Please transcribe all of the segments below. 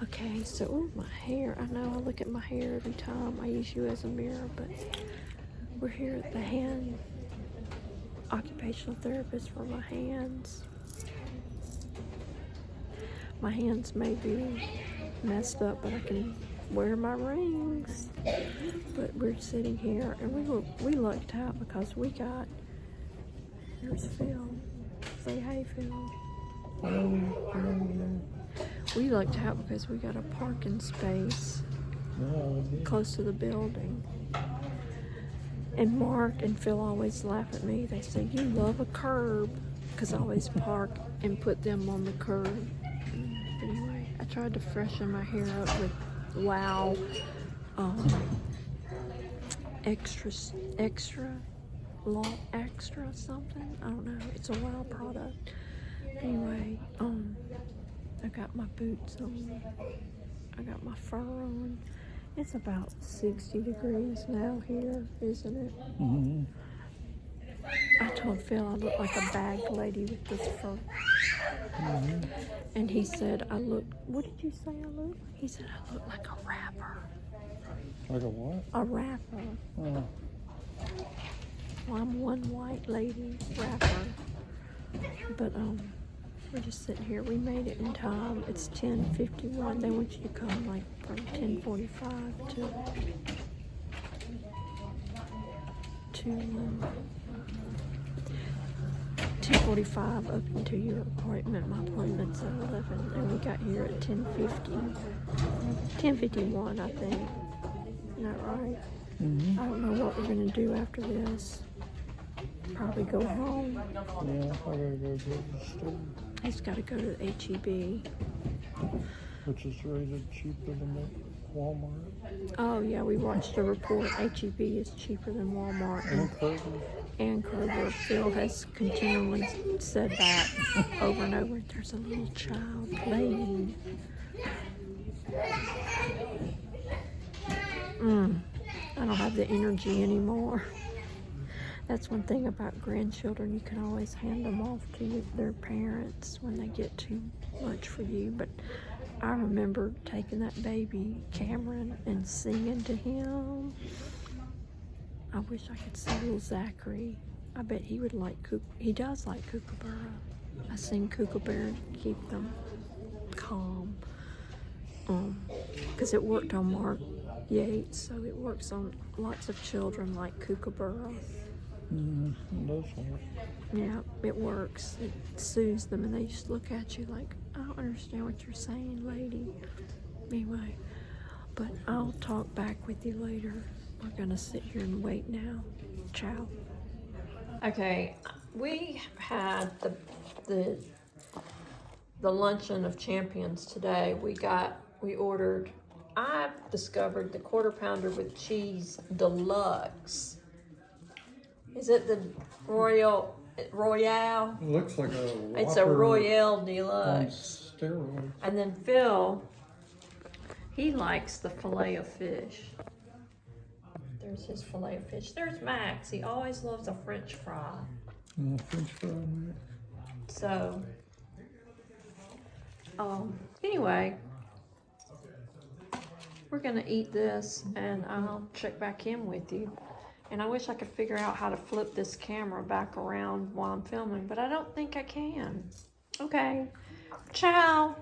Okay, so my hair. I know I look at my hair every time. I use you as a mirror, but we're here at the hand occupational therapist for my hands. My hands may be messed up, but I can wear my rings. But we're sitting here, and we lucked out because we got. Here's Phil. Say hey, Phil. We lucked out because we got a parking space close to the building. And Mark and Phil always laugh at me. They say, you love a curb, because I always park and put them on the curb. Anyway, I tried to freshen my hair up with Wow extra something. I don't know. It's a Wow product. Anyway, I got my boots on. I got my fur on. It's about 60 degrees now here, isn't it? Mm-hmm. I told Phil I look like a bag lady with this fur. Mm-hmm. And he said I look, what did you say I look? He said I look like a rapper. Like a what? A rapper. Oh. Well, I'm one white lady rapper. But we're just sitting here. We made it in time. It's 10:51. They want you to come like from 10:45 to 10:45 up until your appointment. My appointment's at 11, and we got here at 10:51, I think. Isn't that right? Mm-hmm. I don't know what we're gonna do after this. Probably go home. Yeah, I gotta go to the store, He's got to go to the HEB. which is rated cheaper than the Walmart Oh yeah, we watched the report. HEB is cheaper than Walmart and Kroger. and Kroger. Phil has continually said that over and over. There's a little child playing. I don't have the energy anymore. That's one thing about grandchildren. You can always hand them off to their parents when they get too much for you. But I remember taking that baby, Cameron, and singing to him. I wish I could see little Zachary. I bet he would like he does like Kookaburra. I sing Kookaburra to keep them calm. Because it worked on Mark Yates, so it works on lots of children like Kookaburra. It does work. Yeah, it works. It soothes them, and they just look at you like, I don't understand what you're saying, lady. Anyway, but I'll talk back with you later. We're gonna sit here and wait now. Ciao. Okay, we had the luncheon of champions today. We ordered. I discovered the quarter pounder with cheese deluxe. Is it the Royale? It looks like a Whopper. It's a Royale On Deluxe. steroids. And then Phil, he likes the filet of fish. There's his filet of fish. There's Max. He always loves a French fry. French fry, man. So, anyway, we're gonna eat this, and I'll check back in with you. And I wish I could figure out how to flip this camera back around while I'm filming, but I don't think I can. Okay. Ciao.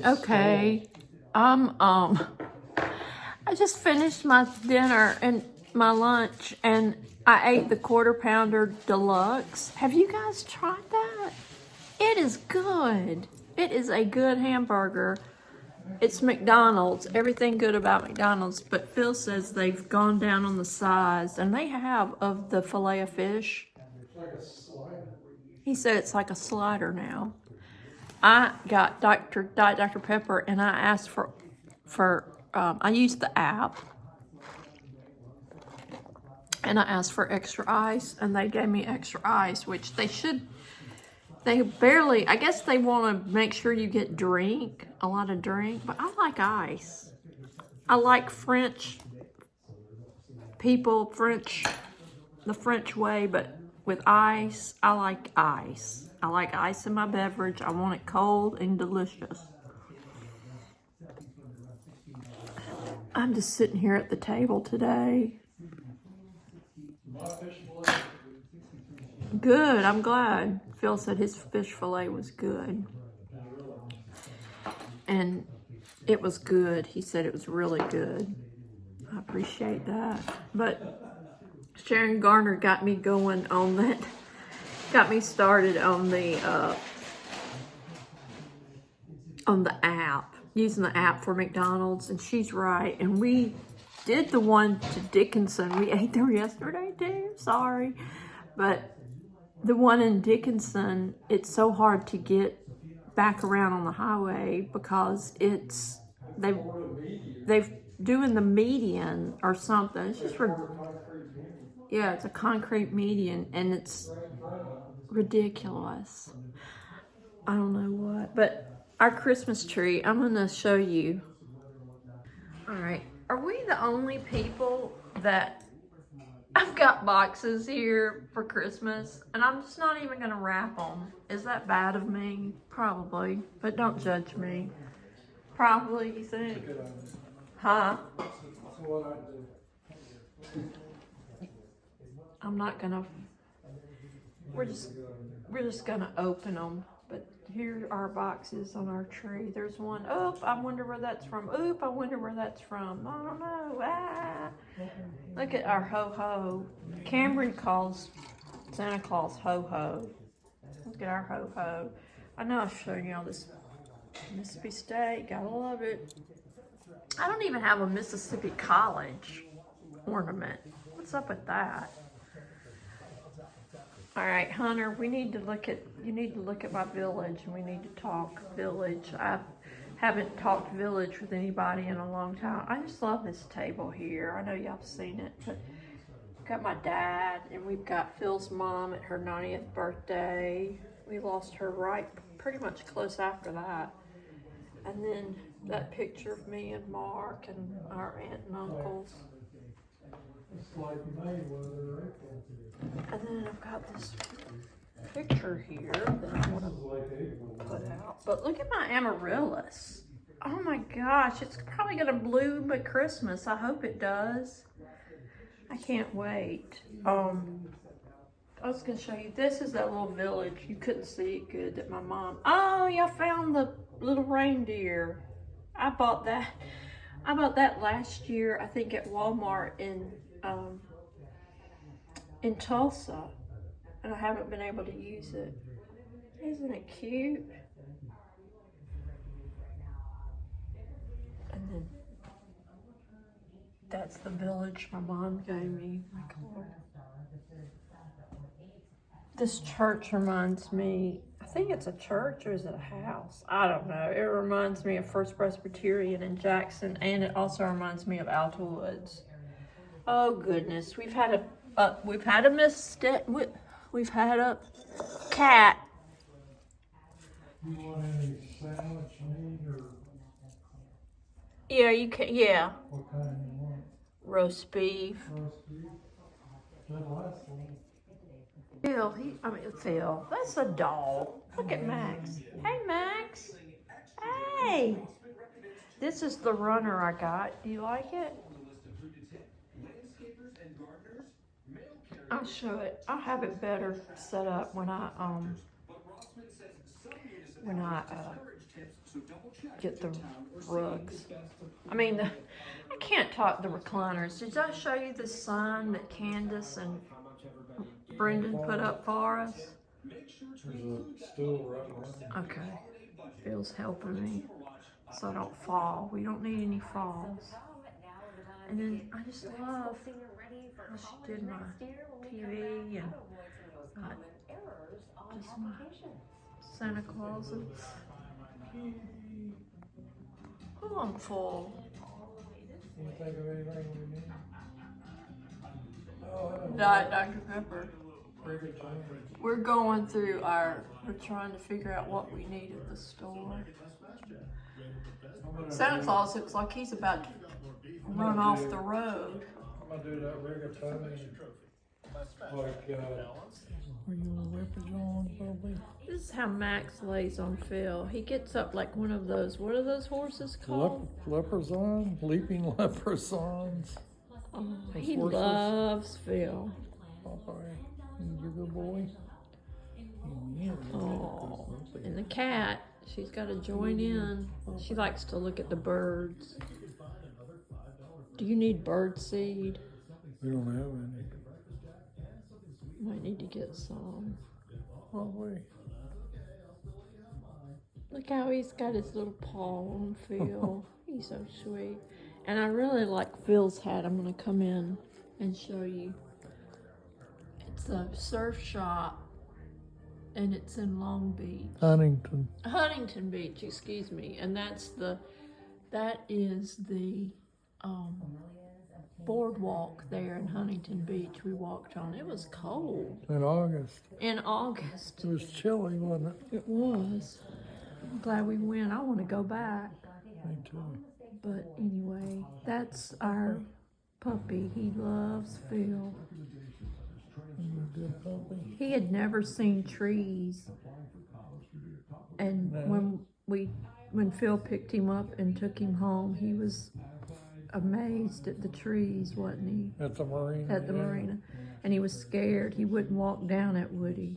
Okay. I just finished my dinner and my lunch, and I ate the quarter pounder deluxe. Have you guys tried that? It is good. It is a good hamburger. It's McDonald's. Everything good about McDonald's. But Phil says they've gone down on the size, and they have, of the filet of fish. It's like a slider. He said it's like a slider now. I got Dr. Pepper, and I asked for I used the app, and I asked for extra ice, and they gave me extra ice, which they barely, I guess they want to make sure you get a lot of drink, but I like ice. I like French people, the French way, but with ice, I like ice. I like ice in my beverage. I want it cold and delicious. I'm just sitting here at the table today. Good, I'm glad. Phil said his fish fillet was good. And it was good. He said it was really good. I appreciate that. But Sharon Garner got me going on that, got me started on the app, using the app for McDonald's, and she's right. And we did the one to Dickinson. We ate there yesterday too, sorry. But the one in Dickinson, it's so hard to get back around on the highway because they've doing the median or something. It's just yeah, it's a concrete median, and it's ridiculous. I don't know what, but our Christmas tree, I'm gonna show you. All right, are we the only people that I've got boxes here for Christmas, and I'm just not even gonna wrap them? Is that bad of me? Probably, but don't judge me. Probably, you think? Huh? I'm not gonna, we're just gonna open them. But here are boxes on our tree. There's one. Oh, I wonder where that's from. Oop, I wonder where that's from. I don't know. Ah. Look at our ho-ho. Cameron calls Santa Claus ho-ho. Look at our ho-ho. I know I've shown you all this Mississippi State. Gotta love it. I don't even have a Mississippi College ornament. What's up with that? All right, Hunter, you need to look at my village, and we need to talk village. I haven't talked village with anybody in a long time. I just love this table here. I know y'all have seen it, but we've got my dad, and we've got Phil's mom at her 90th birthday. We lost her pretty much close after that. And then that picture of me and Mark and our aunt and uncles. And then I've got this picture here that I want to put out. But look at my amaryllis. Oh my gosh, it's probably going to bloom at Christmas. I hope it does. I can't wait. I was going to show you. This is that little village. You couldn't see it good that my mom. Oh, y'all found the little reindeer. I bought that last year, I think, at Walmart in Tulsa, and I haven't been able to use it. Isn't it cute? And then that's the village my mom gave me. My God. This church reminds me, I think it's a church, or is it a house? I don't know. It reminds me of First Presbyterian in Jackson, and it also reminds me of Alta Woods. Oh goodness, we've had a cat. You want any sandwich meat or? Yeah, you can. Yeah. What kind you want? Roast beef. Roast beef? That last one. Phil, that's a doll. Look at Max. Hey, Max. Hey. This is the runner I got. Do you like it? I'll show it. I'll have it better set up when I get the rugs. I can't talk the recliners. Did I show you the sign that Candace and Brendan put up for us? There's a stool right behind. Okay. Phil's helping me so I don't fall. We don't need any falls. And then I just love how she did my TV and just my Santa Claus. Oh, I'm full. Can you think of anything we need? Diet Dr. Pepper. Very good time. We're going through we're trying to figure out what we need at the store. Santa Claus looks like he's about to run off the road. I'm gonna do that rigatoni. Like Are you a leprechaun, probably? This is how Max lays on Phil. He gets up like one of those, what are those horses called? Leprechaun? Leaping leprechauns. Oh, Those he horses? loves Phil. Popeye. He's a good boy. Yeah. Oh, and the cat, she's got to join in. She likes to look at the birds. Do you need bird seed? We don't have any. Might need to get some. Probably. Look how he's got his little paw on Phil. He's so sweet. And I really like Phil's hat. I'm going to come in and show you. It's a surf shop, and it's in Long Beach. Huntington Beach, excuse me. And that is the boardwalk there in Huntington Beach we walked on. It was cold. In August. In August. It was chilly, wasn't it? It was. I'm glad we went. I want to go back. Me too. But anyway, that's our puppy. He loves Phil. He's a good puppy. He had never seen trees. And No. when Phil picked him up and took him home, he was amazed at the trees, wasn't he? At the marina. At the yeah. marina. And he was scared. He wouldn't walk down it, would he?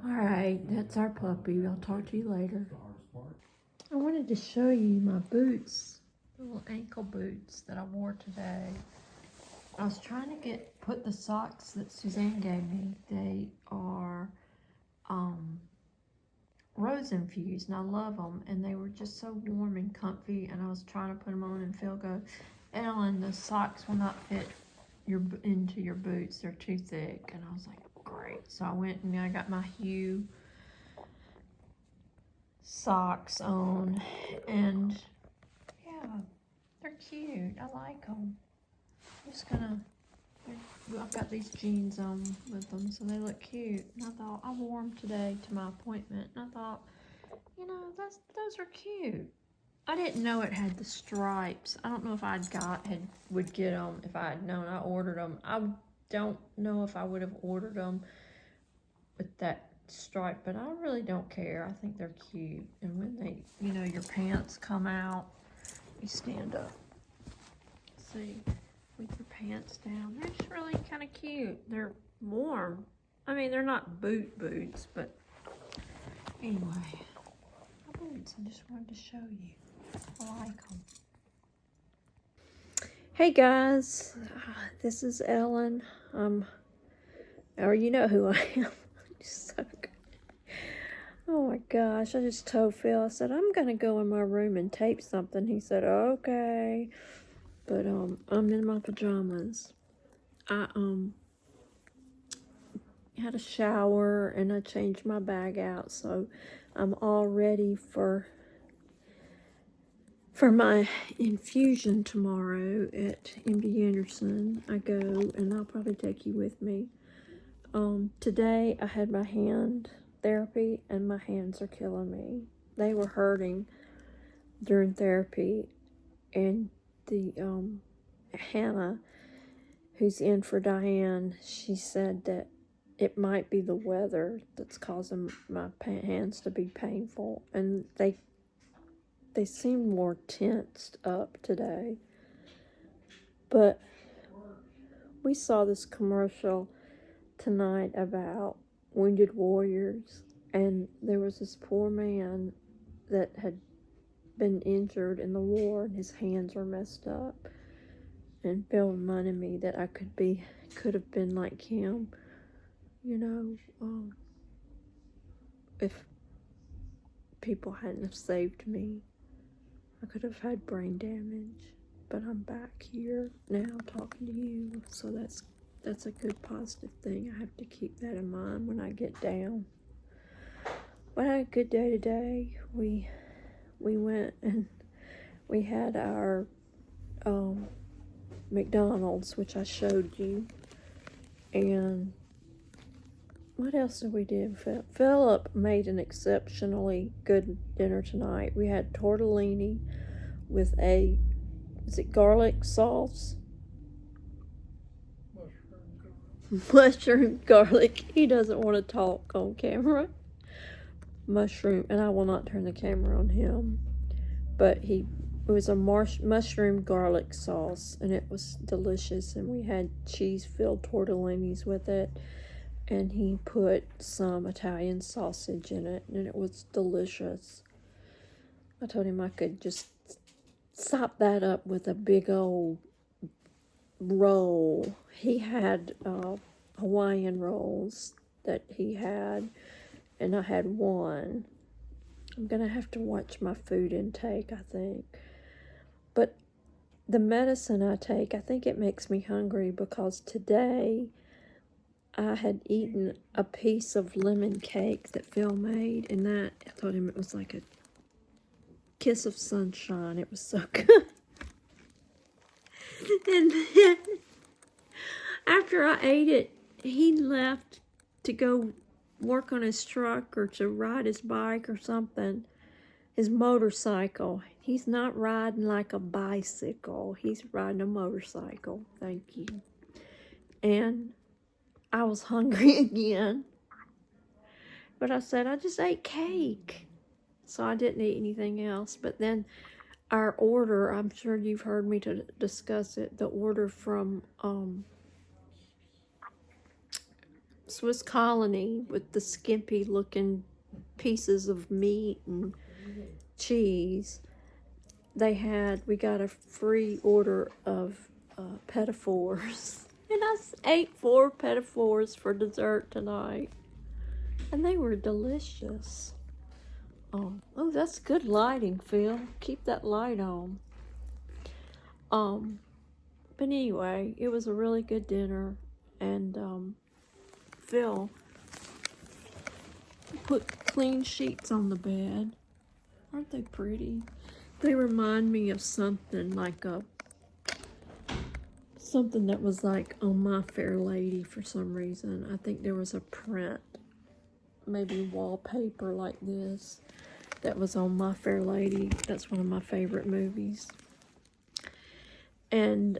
All right, that's our puppy. I'll talk to you later. I wanted to show you my boots, little ankle boots that I wore today. I was trying to put the socks that Suzanne gave me. They are rose infused, and I love them. And they were just so warm and comfy. And I was trying to put them on, and Phil goes, "Ellen, the socks will not fit into your boots. They're too thick." And I was like, great. So I went and I got my Hue socks on, and yeah, they're cute. I like them. I'm just gonna, I've got these jeans on with them, so they look cute. And I thought, I wore them today to my appointment, and I thought, you know, those are cute. I didn't know it had the stripes. I don't know if would get them if I had known I ordered them. I don't know if I would have ordered them with that stripe, but I really don't care. I think they're cute. And when they, your pants come out, you stand up. See, with your pants down, they're just really kind of cute. They're warm. I mean, they're not boots, but anyway, my boots. I just wanted to show you. I like them. Hey guys, this is Ellen. Or you know who I am. Oh my gosh, I just told Phil, I said, I'm gonna go in my room and tape something. He said, okay. But I'm in my pajamas. I had a shower and I changed my bag out, so I'm all ready for my infusion tomorrow at MD Anderson. I go, and I'll probably take you with me. Today I had my hand therapy, and my hands are killing me. They were hurting during therapy, and the Hannah, who's in for Diane, she said that it might be the weather that's causing my hands to be painful, and they seem more tensed up today. But we saw this commercial tonight about wounded warriors, and there was this poor man that had been injured in the war, and his hands were messed up. And Phil reminded me that I could have been like him, if people hadn't have saved me. I could have had brain damage, but I'm back here now talking to you, so that's a good positive thing. I have to keep that in mind when I get down. But I had a good day today. We went and we had our McDonald's, which I showed you. And what else did we do? Philip made an exceptionally good dinner tonight. We had tortellini with garlic sauce? mushroom garlic. He doesn't want to talk on camera. Mushroom, and I will not turn the camera on him. But it was a mushroom garlic sauce, and it was delicious. And we had cheese-filled tortellinis with it, and he put some Italian sausage in it, and it was delicious. I told him I could just sop that up with a big old roll. He had Hawaiian rolls that he had, and I had one. I'm gonna have to watch my food intake, I think. But the medicine I take, I think it makes me hungry, because today I had eaten a piece of lemon cake that Phil made, and that, I told him it was like a kiss of sunshine. It was so good. And then after I ate it, he left to go work on his truck or to ride his bike or something, his motorcycle. He's not riding like a bicycle. He's riding a motorcycle. Thank you. And I was hungry again. But I said, I just ate cake. So I didn't eat anything else. But then our order, I'm sure you've heard me to discuss it, the order from Swiss Colony with the skimpy looking pieces of meat and cheese. We got a free order of petit fours. And I ate 4 petit fours for dessert tonight. And they were delicious. Oh, that's good lighting, Phil. Keep that light on. But anyway, it was a really good dinner, and Phil put clean sheets on the bed. Aren't they pretty? They remind me of something something that was like on My Fair Lady for some reason. I think there was a print, maybe wallpaper like this, that was on My Fair Lady. That's one of my favorite movies. And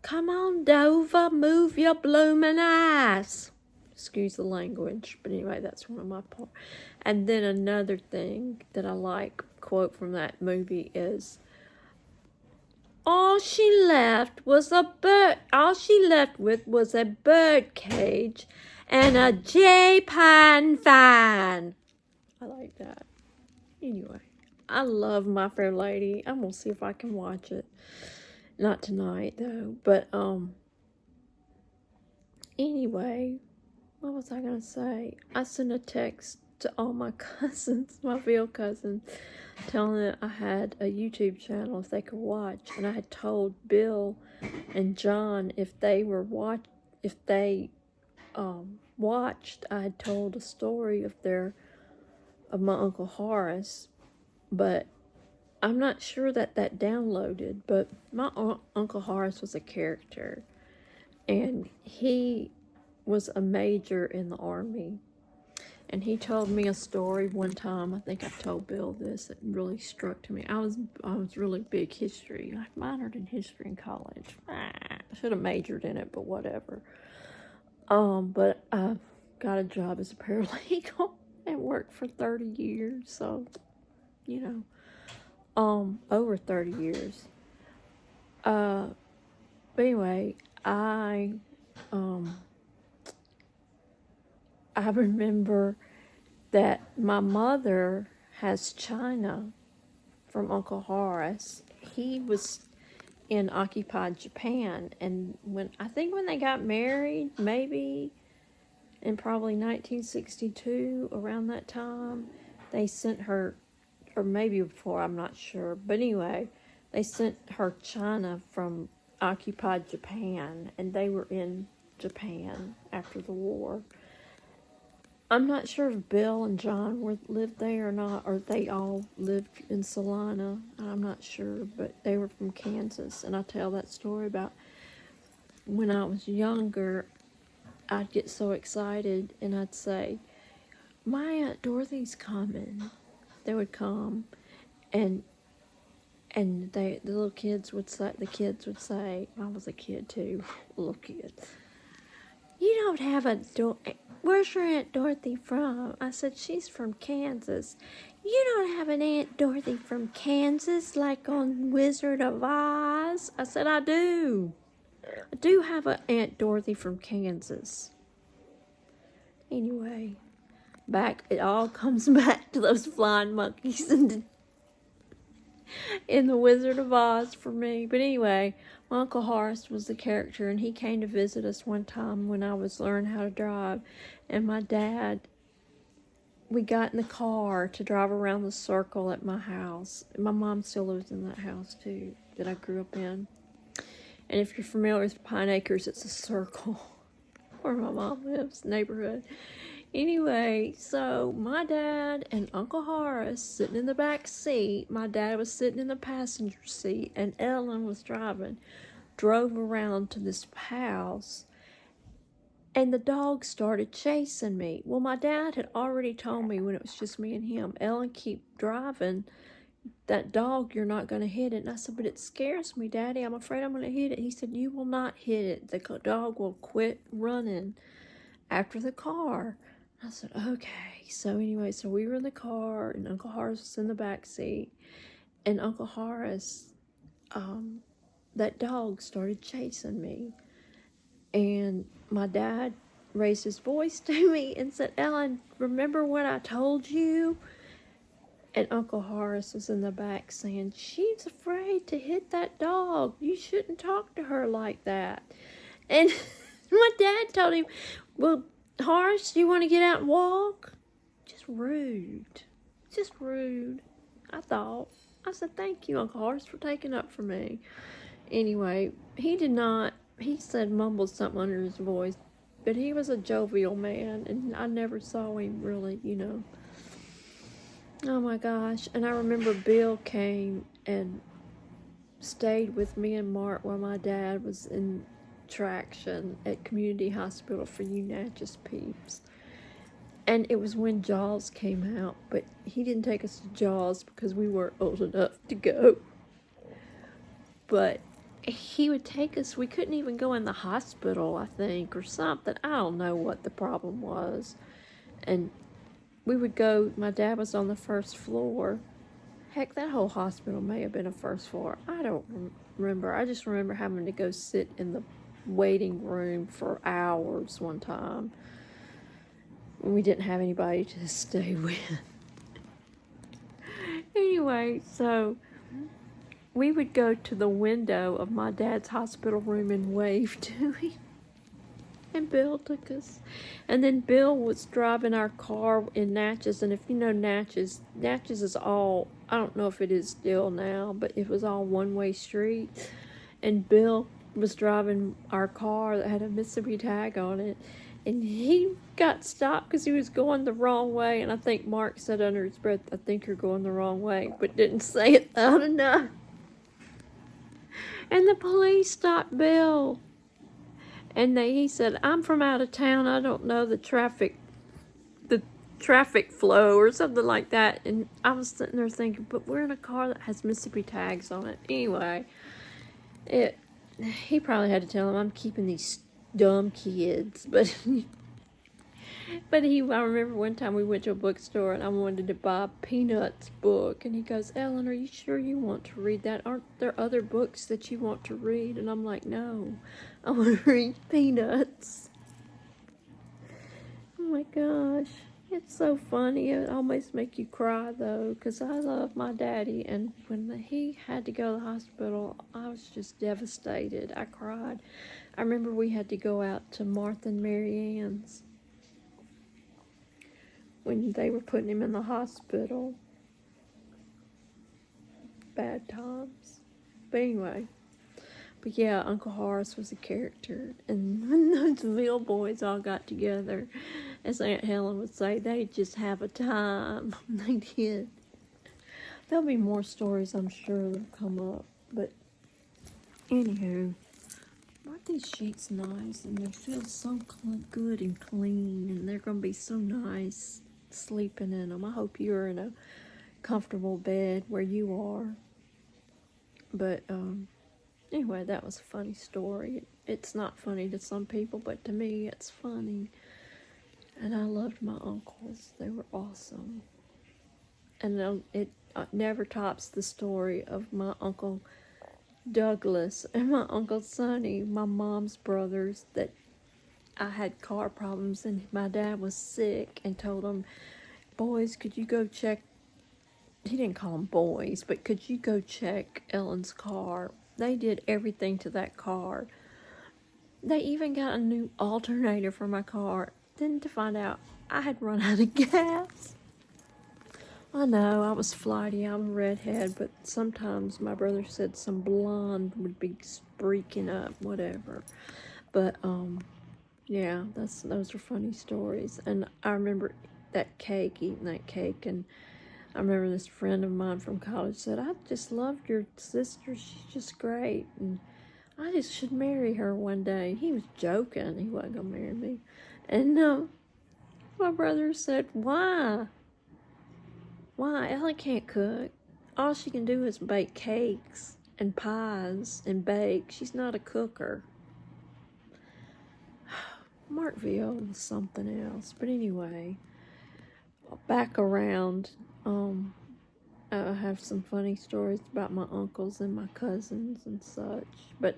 come on, Dover, move your bloomin' ass. Excuse the language, but anyway, that's one of my parts. And then another thing that I like, quote from that movie, is, all she left with was a bird cage and a J-Pan fan. I like that. Anyway, I love My Fair Lady. I'm gonna see if I can watch it. Not tonight though, but anyway, what was I gonna say? I sent a text to all my cousins, my Phil cousins, telling them I had a YouTube channel if they could watch, and I had told Bill and John if they watched, I had told a story of my Uncle Horace, but I'm not sure that downloaded. But my Uncle Horace was a character, and he was a major in the Army. And he told me a story one time. I think I told Bill this. It really struck to me. I was really big history. I minored in history in college. I should have majored in it, but whatever. But I got a job as a paralegal and worked for 30 years. So, over 30 years. But anyway, I remember that my mother has china from Uncle Horace. He was in occupied Japan, and when they got married, maybe in probably 1962, around that time, they sent her, or maybe before, I'm not sure, but anyway, they sent her china from occupied Japan, and they were in Japan after the war. I'm not sure if Bill and John lived there or not, or they all lived in Salina. I'm not sure, but they were from Kansas. And I tell that story about when I was younger, I'd get so excited and I'd say, my Aunt Dorothy's coming. They would come, and the little kids would say, I was a kid too, little kid. You don't have a Where's your Aunt Dorothy from? I said, she's from Kansas. You don't have an Aunt Dorothy from Kansas like on Wizard of Oz? I said, I do. I do have an Aunt Dorothy from Kansas. Anyway, it all comes back to those flying monkeys in the Wizard of Oz for me. But anyway, my Uncle Horace was the character, and he came to visit us one time when I was learning how to drive. And my dad, we got in the car to drive around the circle at my house. My mom still lives in that house too, that I grew up in. And if you're familiar with Pine Acres, it's a circle where my mom lives, neighborhood. Anyway, so my dad and Uncle Horace sitting in the back seat. My dad was sitting in the passenger seat, and Ellen was driving. Drove around to this house, and the dog started chasing me. Well, my dad had already told me when it was just me and him, Ellen, keep driving. That dog, you're not going to hit it. And I said, but it scares me, Daddy. I'm afraid I'm going to hit it. He said, you will not hit it. The dog will quit running after the car. I said, okay. So anyway, so we were in the car, and Uncle Horace was in the back seat. And Uncle Horace, that dog started chasing me. And my dad raised his voice to me and said, Ellen, remember what I told you? And Uncle Horace was in the back saying, she's afraid to hit that dog. You shouldn't talk to her like that. And my dad told him, well, Horace, do you want to get out and walk? Just rude. Just rude. I thought. I said, thank you, Uncle Horace, for taking up for me. Anyway, he said mumbled something under his voice, but he was a jovial man, and I never saw him really, Oh my gosh. And I remember Bill came and stayed with me and Mark while my dad was in traction at Community Hospital for you Natchez peeps. And it was when Jaws came out, but he didn't take us to Jaws because we weren't old enough to go. But he would take us. We couldn't even go in the hospital, I think, or something. I don't know what the problem was. And we would go, my dad was on the first floor. Heck, that whole hospital may have been a first floor. I don't remember. I just remember having to go sit in the waiting room for hours one time when we didn't have anybody to stay with. Anyway, so we would go to the window of my dad's hospital room and wave to him. And Bill took us. And then Bill was driving our car in Natchez. And if you know Natchez is all, I don't know if it is still now, but it was all one-way street. And Bill was driving our car that had a Mississippi tag on it. And he got stopped because he was going the wrong way. And I think Mark said under his breath, I think you're going the wrong way, but didn't say it loud enough. And the police stopped Bill. And he said, I'm from out of town. I don't know the traffic flow or something like that. And I was sitting there thinking, but we're in a car that has Mississippi tags on it. Anyway, he probably had to tell him I'm keeping these dumb kids. But I remember one time we went to a bookstore and I wanted to buy Peanuts book. And he goes, Ellen, are you sure you want to read that? Aren't there other books that you want to read? And I'm like, no, I want to read Peanuts. Oh my gosh. It's so funny. It almost makes you cry though, because I love my daddy. And when he had to go to the hospital, I was just devastated. I cried. I remember we had to go out to Martha and Mary Ann's when they were putting him in the hospital. Bad times. But anyway. But yeah, Uncle Horace was a character. And when those Ville boys all got together, as Aunt Helen would say, they just have a time. They did. There'll be more stories, I'm sure, that'll come up. But anywho, aren't these sheets nice? And they feel so good and clean. And they're going to be so nice sleeping in them. I hope you're in a comfortable bed where you are. But Anyway, that was a funny story. It's not funny to some people, but to me, it's funny. And I loved my uncles. They were awesome. And it never tops the story of my Uncle Douglas and my Uncle Sonny, my mom's brothers, that I had car problems and my dad was sick and told them, boys, could you go check, he didn't call them boys, but could you go check Ellen's car? They did everything to that car. They even got a new alternator for my car. Then to find out I had run out of gas. I know, I was flighty, I'm a redhead, but sometimes my brother said some blonde would be freaking up, whatever. But, yeah, those are funny stories. And I remember eating that cake, and I remember this friend of mine from college said, I just loved your sister, she's just great, and I just should marry her one day. He was joking, he wasn't gonna marry me. And my brother said, why? Why? Ellen can't cook. All she can do is bake cakes and pies and bake. She's not a cooker. Markville was something else. But anyway, back around, I have some funny stories about my uncles and my cousins and such. But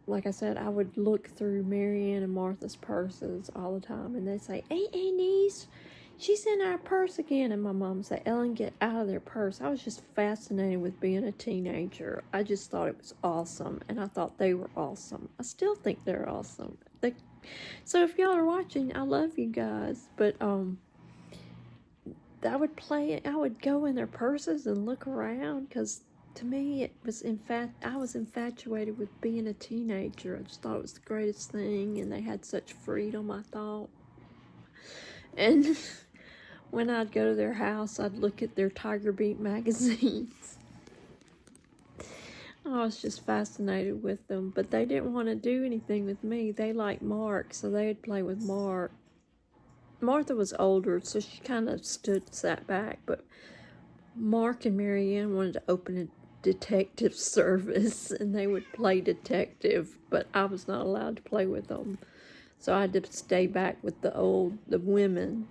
like I said, I would look through Marianne and Martha's purses all the time, and they'd say, "Hey, niece, she's in our purse again." And my mom would say, "Ellen, get out of their purse." I was just fascinated with being a teenager. I just thought it was awesome, and I thought they were awesome. I still think they're awesome. So if y'all are watching, I love you guys. But I would go in their purses and look around, because to me it was I was infatuated with being a teenager. I just thought it was the greatest thing, and they had such freedom, I thought. And when I'd go to their house, I'd look at their Tiger Beat magazines. I was just fascinated with them, but they didn't want to do anything with me. They liked Mark, so they'd play with Mark. Martha was older, so she kind of sat back, but Mark and Marianne wanted to open a detective service, and they would play detective, but I was not allowed to play with them. So I had to stay back with the women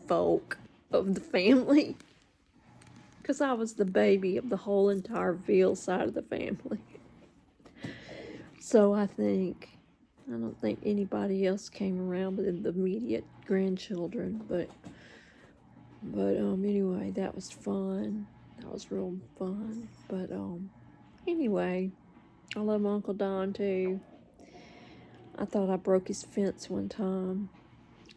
folk of the family, because I was the baby of the whole entire Veal side of the family. So I don't think anybody else came around with the immediate grandchildren, but anyway, that was fun. That was real fun. But anyway, I love Uncle Don too. I thought I broke his fence one time.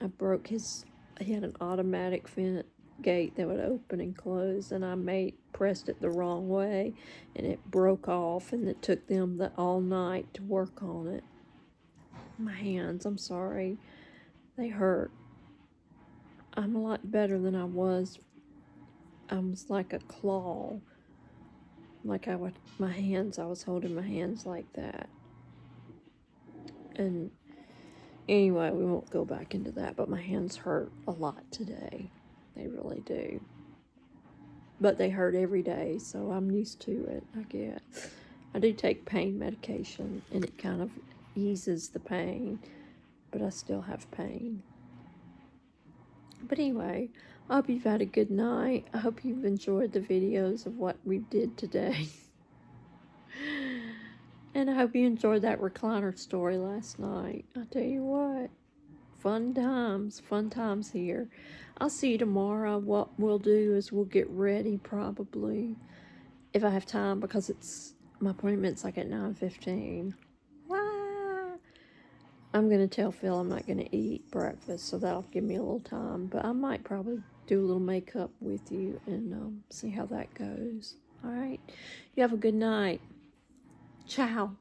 He had an automatic fence gate that would open and close, and I pressed it the wrong way, and it broke off, and it took them all night to work on it. My hands, I'm sorry, they hurt. I'm a lot better than I was. I was like a claw. I was holding my hands like that. And anyway, we won't go back into that, but my hands hurt a lot today. They really do. But they hurt every day, so I'm used to it, I guess. I do take pain medication, and it kind of eases the pain, but I still have pain. But anyway, I hope you've had a good night. I hope you've enjoyed the videos of what we did today. And I hope you enjoyed that recliner story last night. I tell you what, fun times here. I'll see you tomorrow. What we'll do is we'll get ready, probably, if I have time, because my appointment's like at 9:15. I'm going to tell Phil I'm not going to eat breakfast, so that'll give me a little time. But I might probably do a little makeup with you and see how that goes. All right? You have a good night. Ciao.